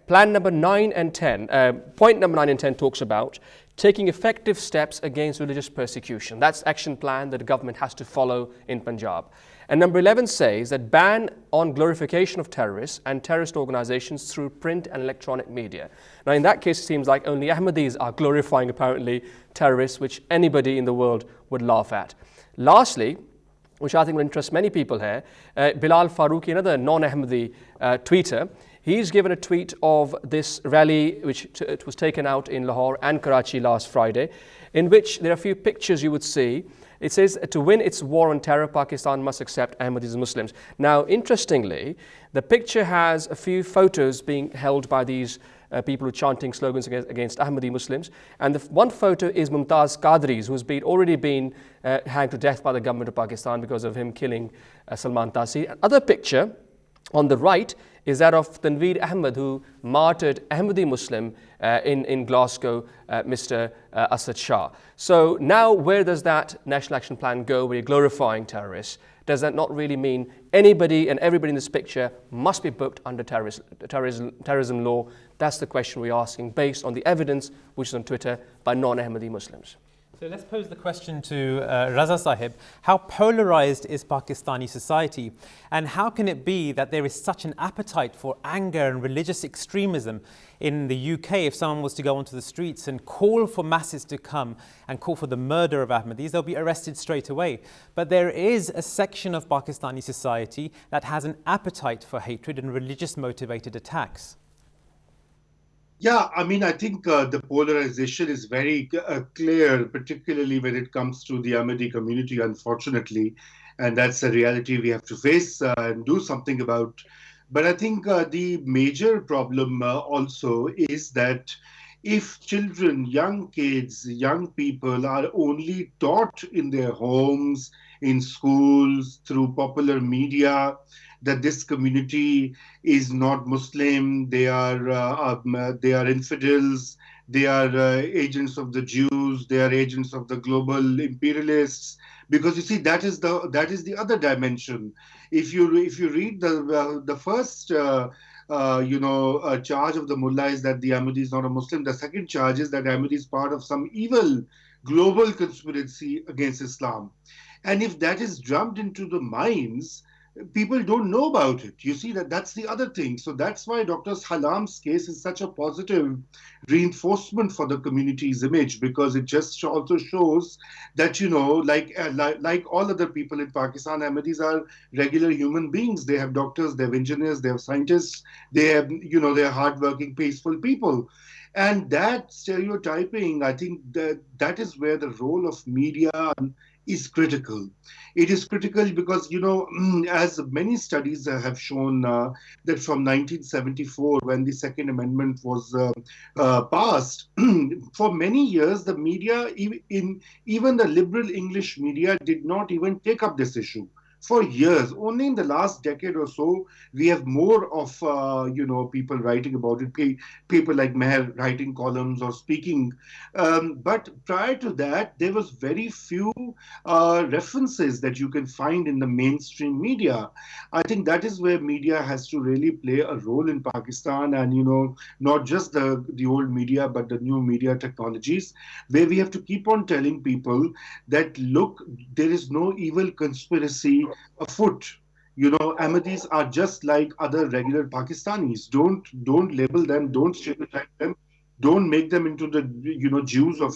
Speaker 8: Plan number 9 and 10, point number 9 and 10 talks about taking effective steps against religious persecution. That's action plan that the government has to follow in Punjab. And number 11 says that ban on glorification of terrorists and terrorist organizations through print and electronic media. Now, in that case, it seems like only Ahmadis are glorifying, apparently, terrorists, which anybody in the world would laugh at. Lastly, which I think will interest many people here, Bilal Farooqi, another non-Ahmadi tweeter, he's given a tweet of this rally which it was taken out in Lahore and Karachi last Friday, in which there are a few pictures you would see. It says, to win its war on terror, Pakistan must accept Ahmadis as Muslims. Now, interestingly, the picture has a few photos being held by these people who are chanting slogans against Ahmadi Muslims. And the one photo is Mumtaz Qadri's, who's already been hanged to death by the government of Pakistan because of him killing Salman Taseer. Another picture on the right is that of Tanveer Ahmed, who martyred Ahmadi Muslim in Glasgow, Mr. Asad Shah. So now where does that National Action Plan go where you're glorifying terrorists? Does that not really mean anybody and everybody in this picture must be booked under terrorism law? That's the question we're asking based on the evidence which is on Twitter by non-Ahmadi Muslims.
Speaker 7: So let's pose the question to Raza Sahib. How polarized is Pakistani society? And how can it be that there is such an appetite for anger and religious extremism in the UK? If someone was to go onto the streets and call for masses to come and call for the murder of Ahmadis, they'll be arrested straight away. But there is a section of Pakistani society that has an appetite for hatred and religious motivated attacks.
Speaker 15: Yeah, I mean, I think the polarization is very clear, particularly when it comes to the Ahmadi community, unfortunately. And that's a reality we have to face and do something about. But I think the major problem also is that if children, young kids, young people are only taught in their homes, in schools, through popular media, that this community is not Muslim, they are infidels, They are agents of the Jews. They are agents of the global imperialists. Because you see, that is the other dimension. If you read the first charge of the mullah is that the Ahmadi is not a Muslim. The second charge is that Ahmadi is part of some evil global conspiracy against Islam. And if that is drummed into the minds, people don't know about it. You see, that's the other thing. So that's why Dr. Salam's case is such a positive reinforcement for the community's image, because it just also shows that, like all other people in Pakistan, Ahmadis are regular human beings. They have doctors, they have engineers, they have scientists, they have, they're hardworking, peaceful people. And that stereotyping, I think that is where the role of media is critical. It is critical because, as many studies have shown, that from 1974, when the Second Amendment was passed, for many years, the media, even the liberal English media, did not even take up this issue. For years, only in the last decade or so, we have more of, people writing about it, people like Meher writing columns or speaking. But prior to that, there was very few references that you can find in the mainstream media. I think that is where media has to really play a role in Pakistan, and, not just the old media, but the new media technologies, where we have to keep on telling people that, look, there is no evil conspiracy afoot. Ahmadis are just like other regular Pakistanis. Don't label them, don't stereotype them, don't make them into the Jews of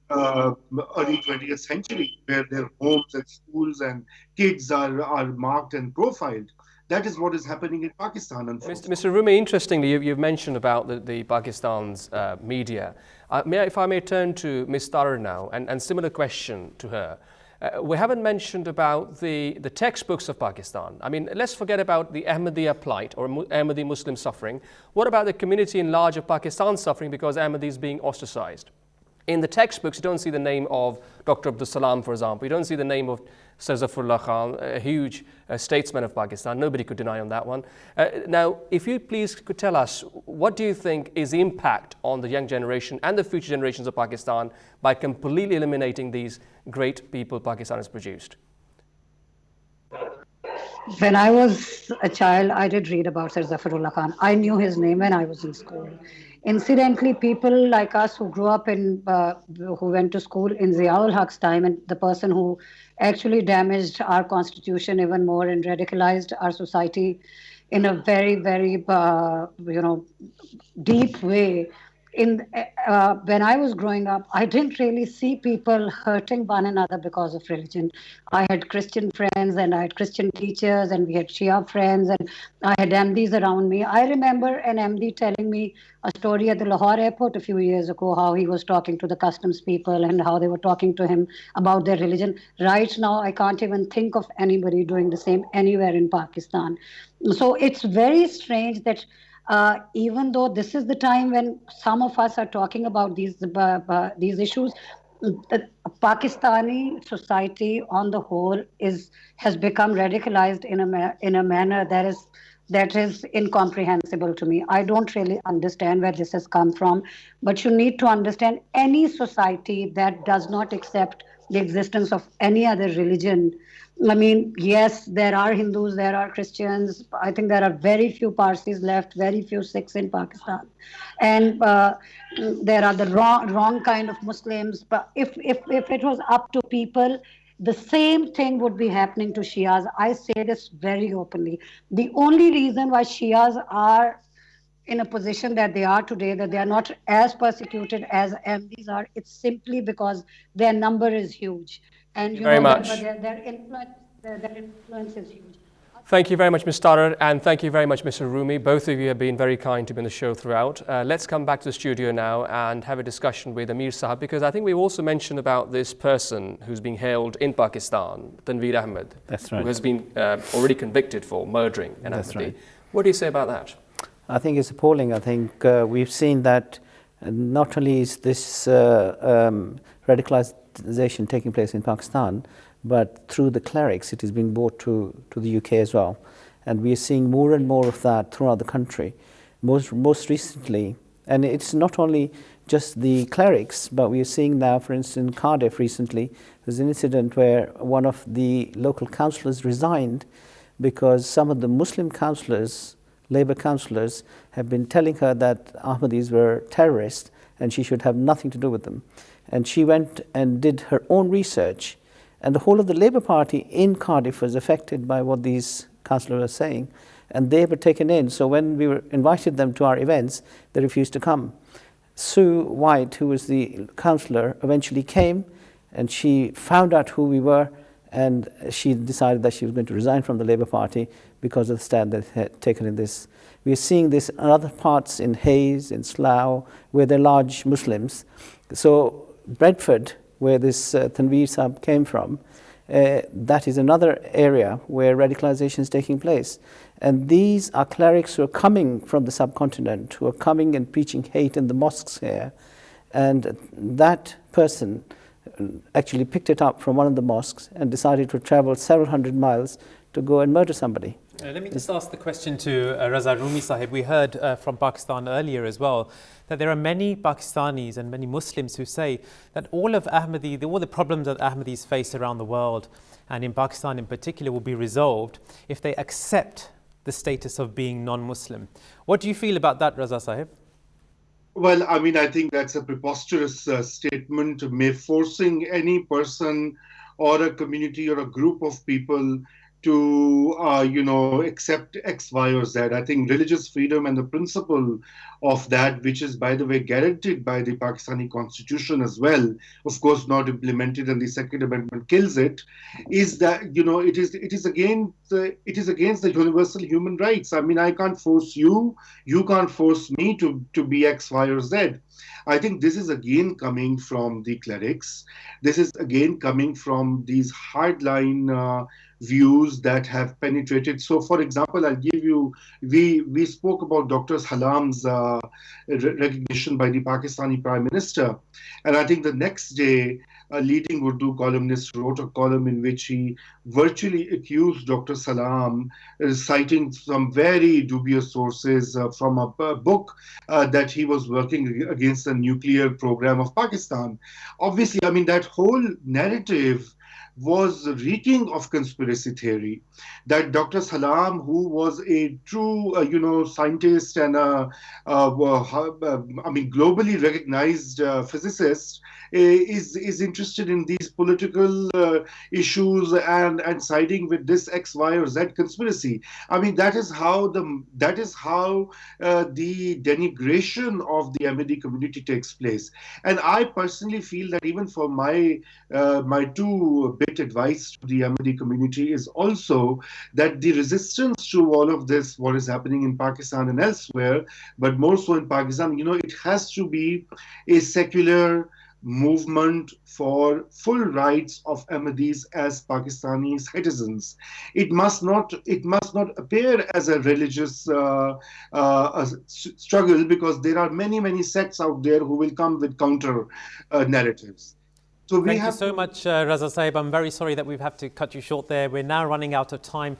Speaker 15: early 20th century, where their homes and schools and kids are marked and profiled. That is what is happening in Pakistan, unfortunately.
Speaker 8: Mr. Rumi, interestingly, you've mentioned about the Pakistan's media. If I may turn to Ms. Tarar now, and similar question to her. We haven't mentioned about the textbooks of Pakistan. I mean, let's forget about the Ahmadiyya plight or Ahmadi Muslim suffering. What about the community in large of Pakistan suffering because Ahmadi is being ostracized? In the textbooks, you don't see the name of Dr. Abdul Salam, for example. You don't see the name of Sir Zafrullah Khan, a huge statesman of Pakistan. Nobody could deny on that one. Now, if you please could tell us, what do you think is the impact on the young generation and the future generations of Pakistan by completely eliminating these great people Pakistan has produced?
Speaker 16: When I was a child, I did read about Sir Zafrullah Khan. I knew his name when I was in school. Incidentally, people like us who grew up who went to school in Ziaul Haq's time, and the person who actually damaged our constitution even more and radicalized our society in a very, very, deep way. When I was growing up, I didn't really see people hurting one another because of religion. I had Christian friends and I had Christian teachers and we had Shia friends and I had MDs around me. I remember an MD telling me a story at the Lahore airport a few years ago, how he was talking to the customs people and how they were talking to him about their religion. Right now, I can't even think of anybody doing the same anywhere in Pakistan. So it's very strange that even though this is the time when some of us are talking about these issues, Pakistani society on the whole has become radicalized in a manner that is incomprehensible to me. I don't really understand where this has come from, but you need to understand any society that does not accept the existence of any other religion. I mean, yes, there are Hindus, there are Christians. I think there are very few Parsis left, very few Sikhs in Pakistan. And there are the wrong kind of Muslims. But if it was up to people, the same thing would be happening to Shias. I say this very openly. The only reason why Shias are in a position that they are today, that they are not as persecuted as Ahmadis are, it's simply because their number is huge. And
Speaker 8: very much.
Speaker 16: Their influence is huge.
Speaker 8: Thank you very much, Ms. Tarar, and thank you very much, Mr. Rumi. Both of you have been very kind to be on the show throughout. Let's come back to the studio now and have a discussion with Amir Sahab, because I think we've also mentioned about this person who's being held in Pakistan, Tanveer Ahmed,
Speaker 13: That's right.
Speaker 8: who has been already convicted for murdering an
Speaker 13: That's
Speaker 8: Ahmadi.
Speaker 13: right.
Speaker 8: What do you say about that?
Speaker 13: I think it's appalling. I think we've seen that not only is this radicalization taking place in Pakistan, but through the clerics, it is being brought to the UK as well. And we are seeing more and more of that throughout the country. Most recently, and it's not only just the clerics, but we are seeing now, for instance, in Cardiff recently, there's an incident where one of the local councillors resigned because some of the Muslim councillors, Labour councillors, have been telling her that Ahmadis were terrorists and she should have nothing to do with them. And she went and did her own research, and the whole of the Labour Party in Cardiff was affected by what these councillors were saying, and they were taken in. So when we invited them to our events, they refused to come. Sue White, who was the councillor, eventually came, and she found out who we were, and she decided that she was going to resign from the Labour Party because of the stand that they had taken in this. We are seeing this in other parts, in Hayes, in Slough, where there are large Muslims. So Bradford, where this Tanveer Sahib came from, that is another area where radicalization is taking place. And these are clerics who are coming from the subcontinent, who are coming and preaching hate in the mosques here. And that person actually picked it up from one of the mosques and decided to travel several hundred miles to go and murder somebody.
Speaker 7: Let me just ask the question to Raza Rumi Sahib. We heard from Pakistan earlier as well that there are many Pakistanis and many Muslims who say that all of Ahmadi, all the problems that Ahmadis face around the world, and in Pakistan in particular, will be resolved if they accept the status of being non-Muslim. What do you feel about that, Raza Sahib?
Speaker 15: Well, I mean, I think that's a preposterous statement, forcing any person or a community or a group of people to, accept X, Y, or Z. I think religious freedom and the principle of that, which is, by the way, guaranteed by the Pakistani constitution as well, of course, not implemented, and the Second Amendment kills it, is that, it is against the universal human rights. I mean, I can't force you, you can't force me to be X, Y, or Z. I think this is again coming from the clerics. This is again coming from these hardline views that have penetrated. So, for example, I'll give you, we spoke about Dr. Salam's recognition by the Pakistani Prime Minister. And I think the next day, a leading Urdu columnist wrote a column in which he virtually accused Dr. Salam, citing some very dubious sources from a book that he was working against the nuclear program of Pakistan. Obviously, I mean, that whole narrative was reeking of conspiracy theory, that Dr. Salam, who was a true, scientist and globally recognized physicist, is interested in these political issues and siding with this X, Y, or Z conspiracy. I mean, that is how the denigration of the Ahmadi community takes place. And I personally feel that even for my two-bit advice to the Ahmadi community is also that the resistance to all of this, what is happening in Pakistan and elsewhere, but more so in Pakistan, it has to be a secular movement for full rights of Ahmadis as Pakistani citizens. It must not appear as a religious struggle, because there are many sects out there who will come with counter narratives. So
Speaker 7: Thank you so much, Raza Sahib. I'm very sorry that we've had to cut you short there. We're now running out of time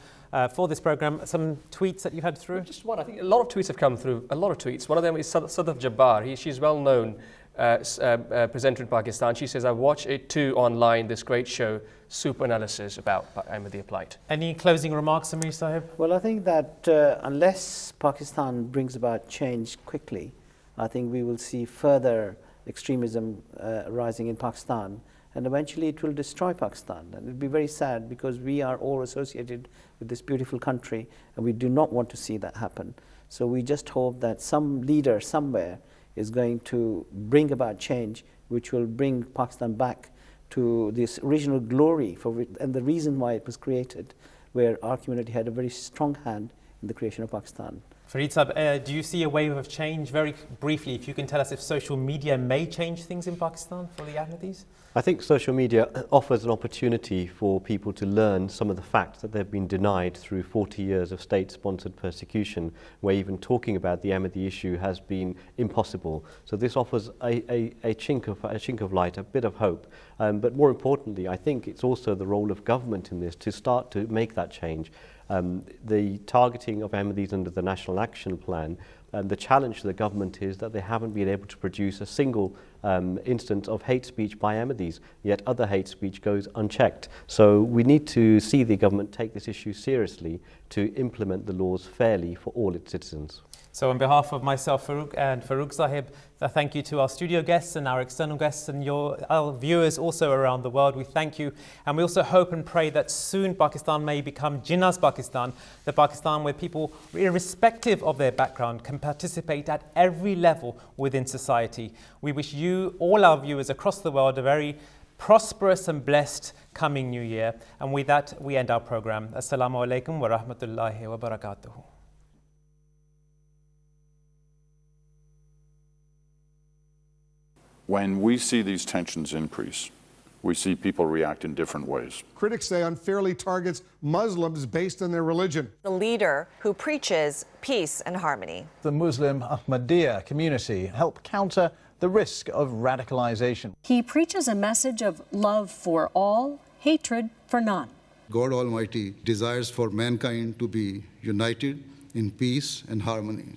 Speaker 7: for this program. Some tweets that you had through?
Speaker 8: Just one. I think a lot of tweets have come through. A lot of tweets. One of them is Sadaf Jabbar. She's well known presenter in Pakistan. She says, I watch it too online, this great show, super analysis about Ahmadiyya plight.
Speaker 7: Any closing remarks, Amir Sahib?
Speaker 13: Well, I think that unless Pakistan brings about change quickly, I think we will see further extremism rising in Pakistan, and eventually it will destroy Pakistan. And it will be very sad, because we are all associated with this beautiful country, and we do not want to see that happen. So we just hope that some leader somewhere is going to bring about change, which will bring Pakistan back to this original glory and the reason why it was created, where our community had a very strong hand in the creation of Pakistan.
Speaker 7: Fareed Sahib, do you see a wave of change? Very briefly, if you can tell us if social media may change things in Pakistan for the Ahmadis?
Speaker 14: I think social media offers an opportunity for people to learn some of the facts that they've been denied through 40 years of state-sponsored persecution, where even talking about the Ahmadi issue has been impossible. So this offers a chink of light, a bit of hope. But more importantly, I think it's also the role of government in this to start to make that change. The targeting of Ahmadis under the National Action Plan The challenge to the government is that they haven't been able to produce a single instance of hate speech by Ahmadis, yet other hate speech goes unchecked. So we need to see the government take this issue seriously to implement the laws fairly for all its citizens.
Speaker 7: So on behalf of myself, Farouk, and Farouk Sahib, thank you to our studio guests and our external guests and our viewers also around the world. We thank you, and we also hope and pray that soon Pakistan may become Jinnah's Pakistan, the Pakistan where people, irrespective of their background, can participate at every level within society. We wish you, all our viewers across the world, a very prosperous and blessed coming new year. And with that, we end our program. Assalamu alaikum wa rahmatullahi wa barakatuhu.
Speaker 1: When we see these tensions increase, we see people react in different ways.
Speaker 2: Critics say unfairly targets Muslims based on their religion.
Speaker 3: The leader who preaches peace and harmony.
Speaker 4: The Muslim MTA community help counter the risk of radicalization.
Speaker 5: He preaches a message of love for all, hatred for none.
Speaker 6: God Almighty desires for mankind to be united in peace and harmony.